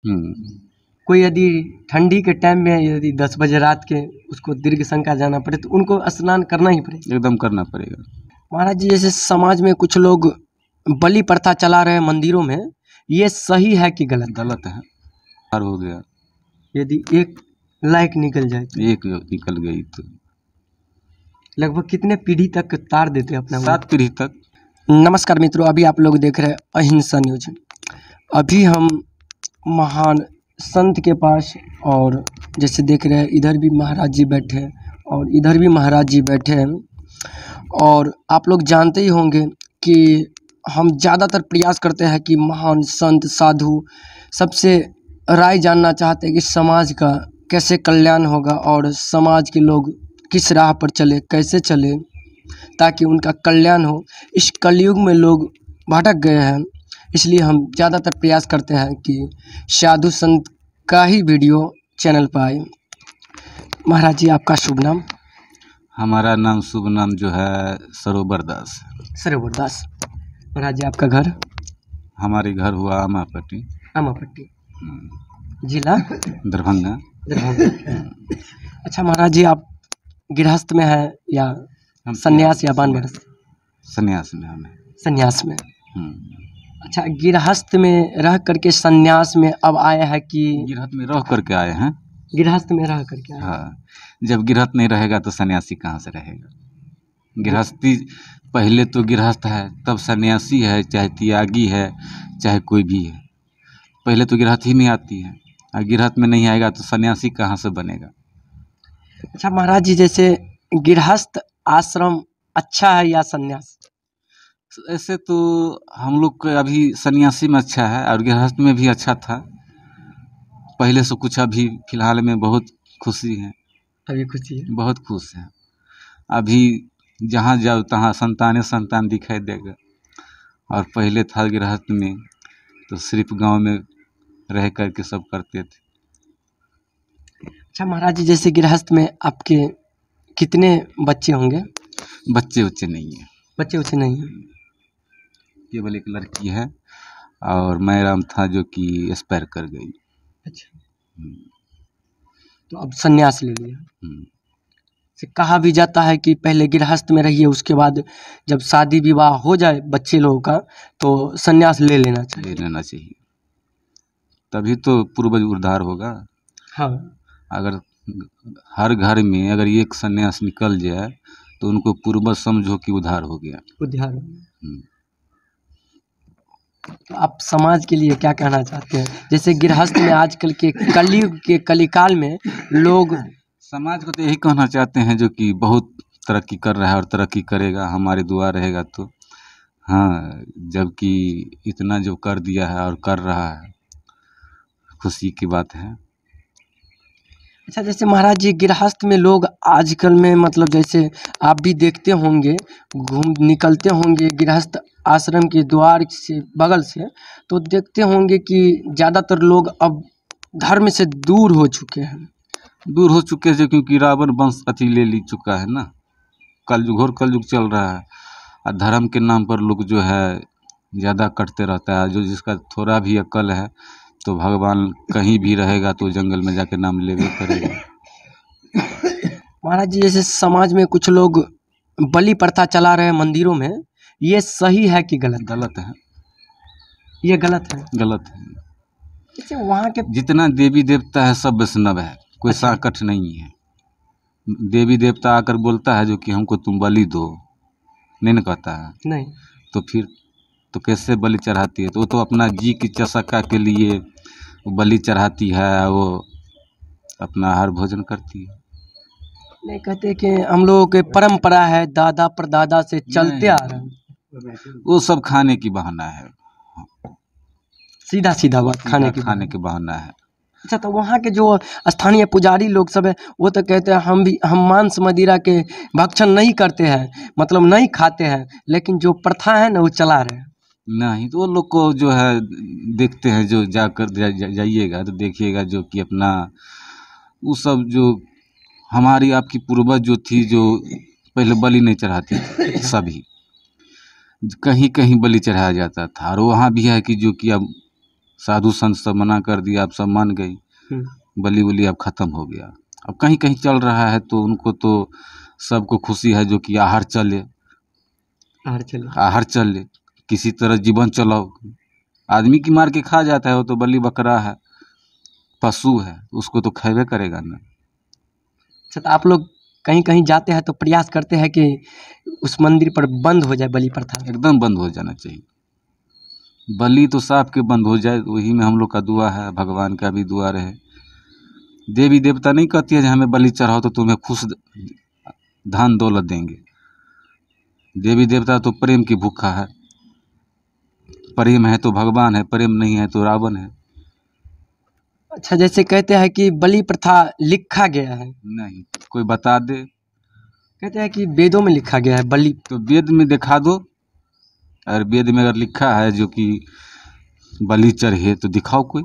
कोई यदि ठंडी के टाइम में यदि 10 बजे रात के उसको दीर्घ शंका जाना पड़े तो उनको स्नान करना ही पड़ेगा। एकदम करना पड़ेगा। महाराज जी, जैसे समाज में कुछ लोग बलि प्रथा चला रहे हैं मंदिरों में, ये सही है कि गलत? गलत है। पार हो गया, यदि एक लायक निकल जाए तो? एक निकल गई तो लगभग कितने पीढ़ी तक तार देते हैं अपना? 7 पीढ़ी तक। नमस्कार मित्रों, अभी आप लोग देख रहे हैं अहिंसा न्यूज। अभी हम महान संत के पास, और जैसे देख रहे हैं इधर भी महाराज जी बैठे हैं और इधर भी महाराज जी बैठे हैं। और आप लोग जानते ही होंगे कि हम ज़्यादातर प्रयास करते हैं कि महान संत साधु सबसे राय जानना चाहते हैं कि समाज का कैसे कल्याण होगा और समाज के लोग किस राह पर चले, कैसे चले ताकि उनका कल्याण हो। इस कलयुग में लोग भटक गए हैं, इसलिए हम ज़्यादातर प्रयास करते हैं कि साधु संत का ही वीडियो चैनल पर आए। महाराज जी, आपका शुभ नाम? हमारा नाम शुभ नाम जो है सरोवर दास। सरोवर दास। महाराज जी, आपका घर? हमारे घर हुआ आमापट्टी। आमापट्टी जिला? दरभंगा। दरभंगा। अच्छा महाराज जी, आप गृहस्थ में है या संन्यास या वानप्रस्थ? संन्यास में। हमें संन्यास में। अच्छा, गृहस्थ में रह करके संन्यास में अब आए हैं कि? गृहस्थ में रह करके आए हैं। गृहस्थ में रह करके आए। हाँ, जब गृहस्थ नहीं रहेगा तो सन्यासी कहाँ से रहेगा? गृहस्थी पहले तो गृहस्थ है, तब सन्यासी है, चाहे त्यागी है, चाहे कोई भी है। पहले तो गृहस्थ ही नहीं आती है, और गृहस्थ में नहीं आएगा तो सन्यासी कहाँ से बनेगा? अच्छा महाराज जी, जैसे गृहस्थ आश्रम अच्छा है या सन्यास? ऐसे तो हम लोग को अभी सन्यासी में अच्छा है और गृहस्थ में भी अच्छा था पहले से कुछ। अभी फिलहाल में बहुत खुशी है। अभी खुशी है? बहुत खुश है। अभी जहाँ जाओ तहाँ संतान दिखाई देगा। और पहले था गृहस्थ में तो सिर्फ गांव में रह कर के सब करते थे। अच्छा महाराज जी, जैसे गृहस्थ में आपके कितने बच्चे होंगे? बच्चे नहीं है। बच्चे नहीं है? केवल एक लड़की है और मैडम था जो कि एक्सपायर कर गई। अच्छा, तो अब संन्यास ले लिया। से कहा भी जाता है कि पहले गृहस्थ में रहिए, उसके बाद जब शादी विवाह हो जाए बच्चे लोगों का तो संन्यास ले लेना चाहिए। तभी तो पूर्वज उद्धार होगा। हाँ। अगर हर घर में अगर एक संन्यास निकल जाए तो उनको पूर्वज समझो कि उद्धार हो गया। उद्धार हो गया। तो आप समाज के लिए क्या कहना चाहते हैं? जैसे गृहस्थ में आजकल के कलयुग के कलिकाल में लोग, समाज को तो यही कहना चाहते हैं जो कि बहुत तरक्की कर रहा है और तरक्की करेगा, हमारे दुआ रहेगा तो। हाँ, जबकि इतना जो कर दिया है और कर रहा है, खुशी की बात है। अच्छा, जैसे महाराज जी गृहस्थ में लोग आजकल में मतलब जैसे आप भी देखते होंगे, निकलते होंगे गृहस्थ आश्रम के द्वार से बगल से, तो देखते होंगे कि ज़्यादातर लोग अब धर्म से दूर हो चुके हैं। दूर हो चुके हैं क्योंकि रावण वंश अति ले चुका है ना। घोर कलयुग चल रहा है और धर्म के नाम पर लोग जो है ज़्यादा कटते रहता है। जो जिसका थोड़ा भी अक्ल है तो भगवान कहीं भी रहेगा तो जंगल में जाके नाम लेवे करेगा। महाराज जी, जैसे समाज में कुछ लोग बलि प्रथा चला रहे हैं मंदिरों में, ये सही है कि गलत? गलत है। ये गलत है? गलत है। जैसे वहाँ के जितना देवी देवता है सब वैष्णव है, कोई साकट नहीं है। देवी देवता आकर बोलता है जो कि हमको तुम बलि दो, नहीं न कहता है? नहीं। तो फिर तो कैसे बलि चढ़ाती है? तो वो तो अपना जी की चसका के लिए बलि चढ़ाती है, वो अपना आहार भोजन करती है। नहीं कहते कि हम लोगों के परंपरा है, दादा परदादा से चलते आ रहे हैं। वो सब खाने की बहाना है। सीधा बात, खाने की बहाना है। अच्छा, तो वहाँ के जो स्थानीय पुजारी लोग सब है वो तो कहते हैं हम मांस मदिरा के भक्षण नहीं करते हैं, मतलब नहीं खाते हैं, लेकिन जो प्रथा है ना वो चला रहे हैं। नहीं, तो वो लोग को जो है देखते हैं, जो जाकर जाइएगा तो देखिएगा जो कि अपना वो सब जो हमारी आपकी पूर्वज जो थी, जो पहले बलि नहीं चढ़ाती थी, सभी कहीं बलि चढ़ाया जाता था। और वहाँ भी है कि जो कि अब साधु संत सब मना कर दिया, अब सब मान गई, बलि उली अब ख़त्म हो गया। अब कहीं कहीं चल रहा है तो उनको तो सबको खुशी है जो कि आहार चले, आहार चले, किसी तरह जीवन चलाओ। आदमी की मार के खा जाता है, वो तो बलि बकरा है, पशु है, उसको तो खावे करेगा ना। अच्छा, तो आप लोग कहीं कहीं जाते हैं तो प्रयास करते हैं कि उस मंदिर पर बंद हो जाए बलि प्रथा? एकदम बंद हो जाना चाहिए, बलि तो साफ के बंद हो जाए, वही में हम लोग का दुआ है, भगवान का भी दुआ रहे। देवी देवता नहीं कहती है हमें बलि चढ़ाओ तो तुम्हें खुश धन दौलत देंगे। देवी देवता तो प्रेम की भूखा है, प्रेम है तो भगवान है, प्रेम नहीं है तो रावण है। अच्छा, जैसे कहते हैं कि बलि प्रथा लिखा गया है, नहीं, कोई बता दे। कहते हैं कि वेदों में लिखा गया है बलि, तो वेद में दिखा दो, अगर वेद में अगर लिखा है जो कि बलि चढ़े तो दिखाओ कोई।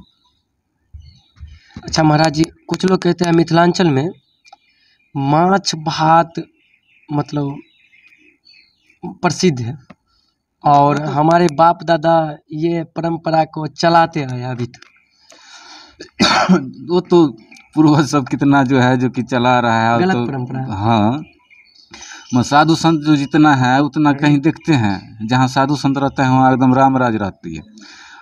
अच्छा महाराज जी, कुछ लोग कहते हैं मिथिलांचल में माछ भात मतलब प्रसिद्ध है, और हमारे बाप दादा ये परंपरा को चलाते आए अभी तक। वो तो पूर्वज सब कितना जो है जो कि चला रहा है, गलत तो परंपरा है। हाँ, साधु संत जो जितना है उतना कहीं देखते हैं, जहाँ साधु संत रहता है वहाँ एकदम राम राज रहती है,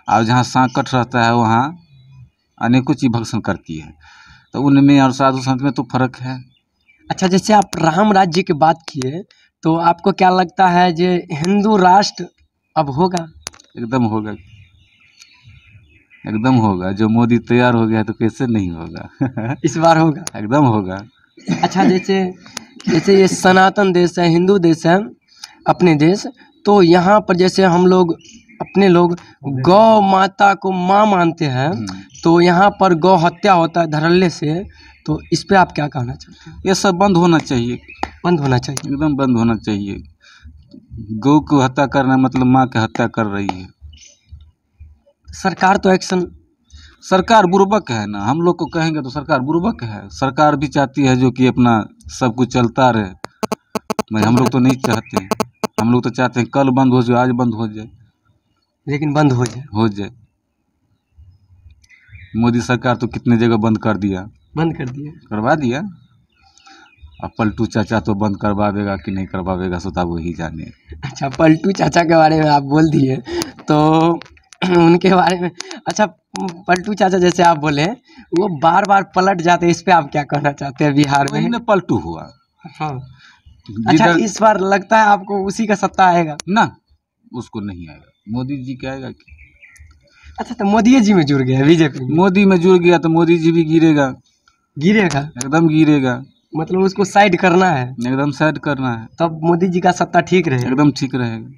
और जहाँ सांकट रहता है वहाँ अनेकों चीज भक्षण करती है, तो उनमें और साधु संत में तो फर्क है। अच्छा, जैसे आप राम राज्य की बात किए, तो आपको क्या लगता है जो हिंदू राष्ट्र अब होगा? एकदम होगा, एकदम होगा, जो मोदी तैयार हो गया तो कैसे नहीं होगा। इस बार होगा, एकदम होगा। अच्छा, जैसे जैसे ये सनातन देश है, हिंदू देश है अपने देश, तो यहाँ पर जैसे हम लोग अपने लोग गौ माता को माँ मानते हैं, तो यहाँ पर गौ हत्या होता है धड़ल्ले से, तो इस पे आप क्या कहना चाहते हैं? ये सब बंद होना चाहिए, बंद होना चाहिए, एकदम बंद होना चाहिए। गौ को हत्या करना मतलब माँ की हत्या कर रही है। सरकार तो एक्शन, सरकार बुर्बक है ना, हम लोग को कहेंगे तो सरकार बुर्बक है। सरकार भी चाहती है जो कि अपना सब कुछ चलता रहे, मैं हम लोग तो नहीं चाहते हैं, हम लोग तो चाहते हैं कल बंद हो जाए, आज बंद हो जाए, लेकिन बंद हो जाए। मोदी सरकार तो कितने जगह बंद कर दिया, बंद कर दिया, करवा दिया। अब पलटू चाचा तो बंद करवावेगा कि नहीं करवावेगा सो तब वही जाने। अच्छा, पलटू चाचा के बारे में आप बोल दिए तो उनके बारे में, अच्छा पलटू चाचा जैसे आप बोले वो बार बार पलट जाते, इस पे आप क्या कहना चाहते हैं? बिहार में वही पलटू हुआ। हाँ, अच्छा, इस बार लगता है आपको उसी का सत्ता आएगा ना? उसको नहीं आएगा, मोदी जी का आएगा। अच्छा, तो मोदी जी में जुड़ गया बीजेपी, मोदी में जुड़ गया तो मोदी जी भी गिरेगा, एकदम गिरेगा। मतलब उसको साइड करना है, एकदम साइड करना है, तब मोदी जी का सत्ता ठीक रहेगा, एकदम ठीक रहेगा।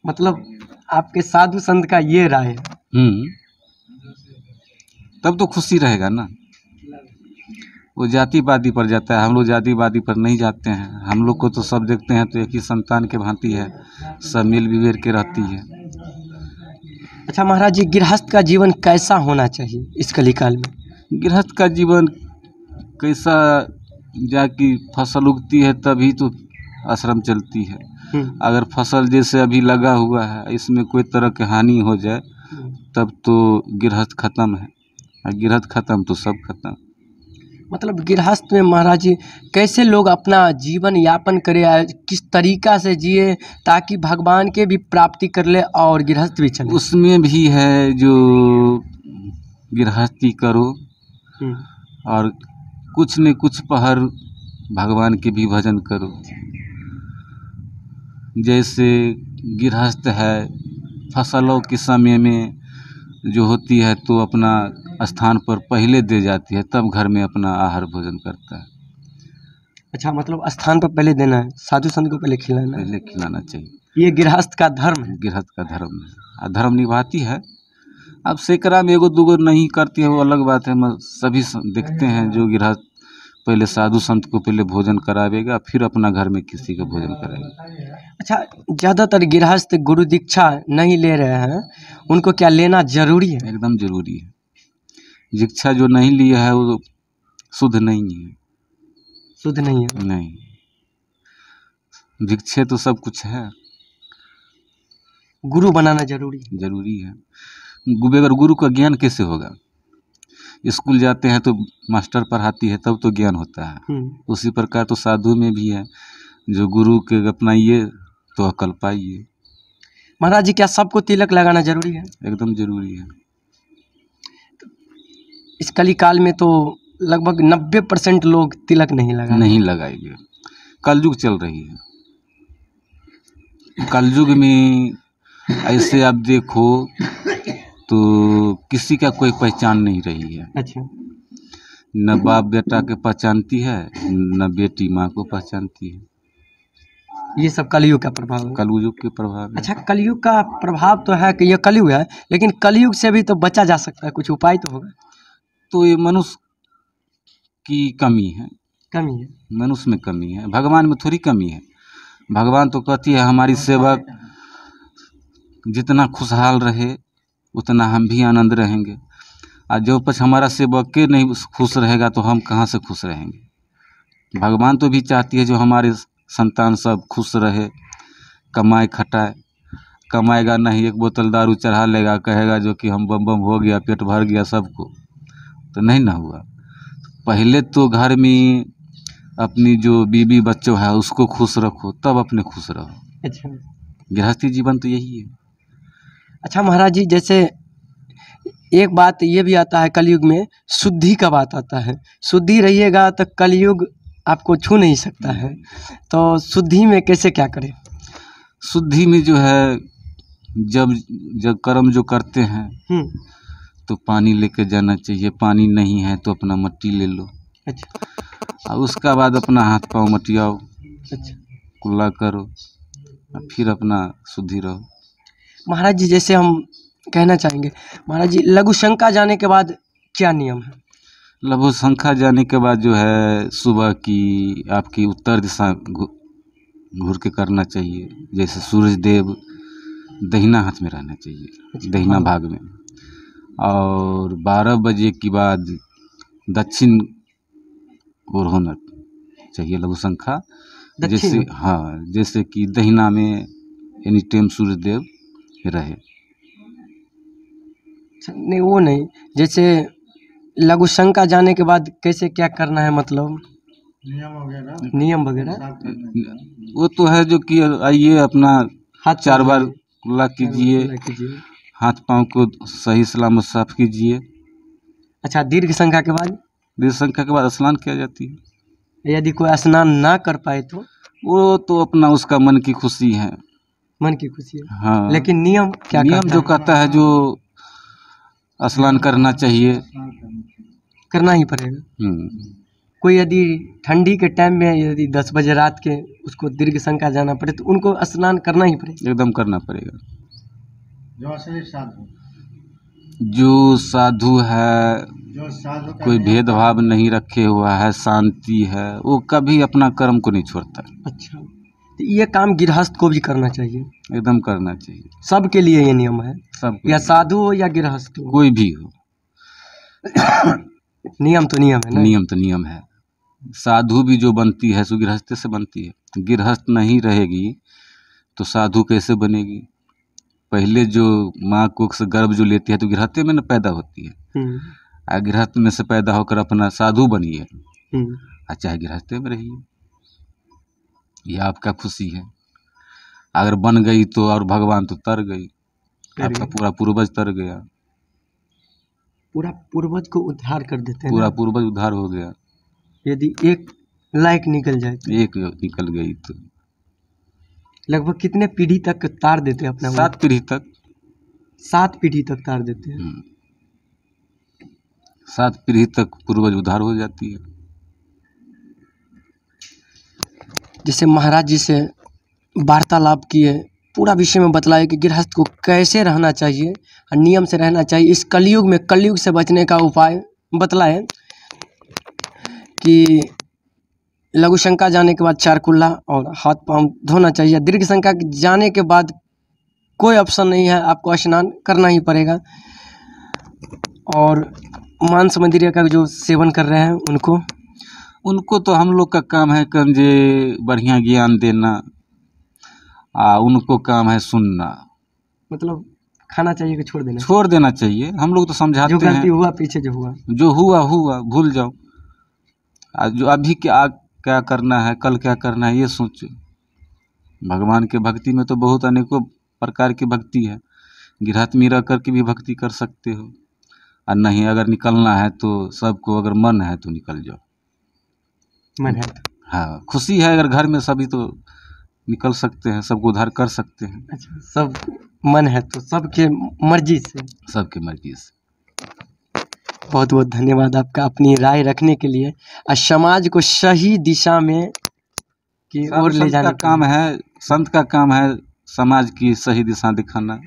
मतलब आपके साधु संत का ये राय है। तब तो खुशी रहेगा ना। वो जातिवादी पर जाता है, हम लोग जातिवादी पर नहीं जाते हैं। हम लोग को तो सब देखते हैं तो एक ही संतान के भांति है, सब मिल विवेर के रहती है। अच्छा महाराज जी, गृहस्थ का जीवन कैसा होना चाहिए इस कलिकाल में? गृहस्थ का जीवन कैसा, जाकि फसल उगती है तभी तो आश्रम चलती है। अगर फसल जैसे अभी लगा हुआ है इसमें कोई तरह की हानि हो जाए तब तो गृहस्थ खत्म है, और गृहस्थ खत्म तो सब खत्म। मतलब गृहस्थ में महाराज जी कैसे लोग अपना जीवन यापन करें, किस तरीका से जिए ताकि भगवान के भी प्राप्ति कर ले और गृहस्थ भी चले? उसमें भी है जो गृहस्थी करो और कुछ न कुछ पहर भगवान के भी भजन करो। जैसे गृहस्थ है फसलों के समय में जो होती है तो अपना स्थान पर पहले दे जाती है, तब घर में अपना आहार भोजन करता है। अच्छा, मतलब स्थान पर पहले देना है, साधु संत को पहले खिलाना है, पहले खिलाना चाहिए, ये गृहस्थ का धर्म है। गृहस्थ का धर्म है, धर्म निभाती है। अब सैकड़ा में एगो दूगो नहीं करती है वो अलग बात है, सभी देखते हैं जो गृहस्थ पहले साधु संत को पहले भोजन करावेगा फिर अपना घर में किसी का भोजन कराएगा। अच्छा, ज़्यादातर गृहस्थ गुरु दीक्षा नहीं ले रहे हैं, उनको क्या लेना जरूरी है? एकदम जरूरी है, दीक्षा जो नहीं लिया है वो शुद्ध नहीं है, शुद्ध नहीं है, नहीं। दीक्षा तो सब कुछ है, गुरु बनाना जरूरी है। बगैर गुरु का ज्ञान कैसे होगा? स्कूल जाते हैं तो मास्टर पढ़ाती है तब तो ज्ञान होता है। उसी प्रकार तो साधु में भी है, जो गुरु के अपनाइए तो अकल पाइए। महाराज जी, क्या सबको तिलक लगाना जरूरी है? एकदम जरूरी है। इस कली काल में तो लगभग 90% लोग तिलक नहीं लगाएंगे। कलयुग चल रही है। कलयुग में ऐसे आप देखो तो किसी का कोई पहचान नहीं रही है। अच्छा। न बाप बेटा के पहचानती है, न बेटी माँ को पहचानती है। ये सब कलयुग का प्रभाव है। कलयुग के प्रभाव है। अच्छा, कलयुग का प्रभाव तो है कि ये कलयुग है, लेकिन कलयुग से भी तो बचा जा सकता है, कुछ उपाय तो होगा। तो ये मनुष्य की कमी है। कमी है, मनुष्य में कमी है, भगवान में थोड़ी कमी है। भगवान तो कहती है हमारी सेवक जितना खुशहाल रहे उतना हम भी आनंद रहेंगे। और जो कुछ हमारा सेवक के नहीं खुश रहेगा तो हम कहाँ से खुश रहेंगे? भगवान तो भी चाहती है जो हमारे संतान सब खुश रहे, कमाए खटाए। कमाएगा नहीं, एक बोतल दारू चढ़ा लेगा, कहेगा जो कि हम बम बम हो गया, पेट भर गया सबको, तो नहीं ना हुआ। पहले तो घर में अपनी जो बीवी बच्चों है उसको खुश रखो, तब अपने खुश रहो। अच्छा। गृहस्थी जीवन तो यही है। अच्छा महाराज जी, जैसे एक बात ये भी आता है कलयुग में, शुद्धि का बात आता है। शुद्धि रहिएगा तो कलयुग आपको छू नहीं सकता है। तो शुद्धि में कैसे क्या करें? शुद्धि में जो है, जब जब कर्म जो करते हैं तो पानी लेके जाना चाहिए। पानी नहीं है तो अपना मट्टी ले लो। अच्छा। और उसका बाद अपना हाथ पाँव मटियाओ। अच्छा। कुल्ला करो और फिर अपना शुद्धि रहो। महाराज जी, जैसे हम कहना चाहेंगे महाराज जी, लघु शंका जाने के बाद क्या नियम है? लघु शंका जाने के बाद जो है सुबह की आपकी उत्तर दिशा घूर के करना चाहिए। जैसे सूरज देव दहिना हाथ में रहना चाहिए, दहिना भाग में। और 12 बजे के बाद दक्षिण ओर होना चाहिए लघु शंका। जैसे हाँ, जैसे कि दहिना में एनी टाइम सूरज देव रहे। नहीं, वो नहीं, जैसे लघु शंका जाने के बाद कैसे क्या करना है, मतलब नियम वगैरह वो तो है जो कि आइए अपना हाथ 4 बार कुल्ला कीजिए, हाथ पाँव को सही सलामत साफ कीजिए। अच्छा, दीर्घ शंका के बाद? दीर्घ शंका के बाद स्नान किया जाती है। यदि कोई स्नान ना कर पाए तो? वो तो अपना उसका मन की खुशी है। मन की खुशी है। हाँ, लेकिन नियम क्या? नियम जो कहता है जो स्नान करना चाहिए, करना ही पड़ेगा। कोई यदि ठंडी के टाइम में यदि 10 बजे रात के उसको दीर्घ शंका जाना पड़े तो उनको स्नान करना ही पड़ेगा। एकदम करना पड़ेगा। जो साधु है, कोई भेदभाव नहीं रखे हुआ है, शांति है, वो कभी अपना कर्म को नहीं छोड़ता। अच्छा, तो ये काम गृहस्थ को भी करना चाहिए? एकदम करना चाहिए। सबके लिए ये नियम है? सब, या साधु हो या गृहस्थ हो, कोई भी हो। नियम तो नियम है ना? नियम तो नियम है। साधु भी जो बनती है सो गृहस्थ से बनती है। गृहस्थ नहीं रहेगी तो साधु कैसे बनेगी? पहले जो माँ कोख से गर्भ जो लेती है तो गृहस्थ में न पैदा होती है। और गृहस्थ में से पैदा होकर अपना साधु बनिए और चाहे गृहस्थ में रहिए, यह आपका खुशी है। अगर बन गई तो और भगवान तो तर गई, आपका पूरा पूर्वज तर गया। पूरा पूर्वज को उद्धार कर देते हैं। पूरा पूर्वज उद्धार हो गया। यदि एक लायक निकल जाए तो? एक निकल गई तो लगभग कितने पीढ़ी तक तार देते हैं अपना? 7 पीढ़ी तक। 7 पीढ़ी तक तार देते हैं। 7 पीढ़ी तक पूर्वज उद्धार हो जाती है। जैसे महाराज जी से वार्तालाप किए, पूरा विषय में बतलाए कि गृहस्थ को कैसे रहना चाहिए और नियम से रहना चाहिए। इस कलयुग में कलयुग से बचने का उपाय बतलाए कि लघु शंका जाने के बाद 4 कुल्ला और हाथ पाँव धोना चाहिए। दीर्घ शंका जाने के बाद कोई ऑप्शन नहीं है, आपको स्नान करना ही पड़ेगा। और मांस मंदिर का जो सेवन कर रहे हैं उनको तो हम लोग का काम है कंजे बढ़िया ज्ञान देना, उनको काम है सुनना। मतलब खाना चाहिए कि छोड़ देना? छोड़ देना चाहिए। हम लोग तो समझाते जो गलती हैं, हुआ पीछे जो हुआ जो हुआ हुआ भूल जाओ। आज जो अभी क्या क्या करना है, कल क्या करना है, ये सोचो। भगवान के भक्ति में तो बहुत अनेकों प्रकार की भक्ति है। गृहस्थ में रह करके भी भक्ति कर सकते हो, और नहीं अगर निकलना है तो सबको अगर मन है तो निकल जाओ। मन है तो। हाँ, खुशी है अगर घर में सभी तो निकल सकते हैं, सबको उद्धार कर सकते हैं। अच्छा, सब मन है तो सबके मर्जी से। सबकी मर्जी से। बहुत बहुत धन्यवाद आपका अपनी राय रखने के लिए और समाज को सही दिशा में की ओर ले संत जाने का के काम लिए। है, संत का काम है समाज की सही दिशा दिखाना।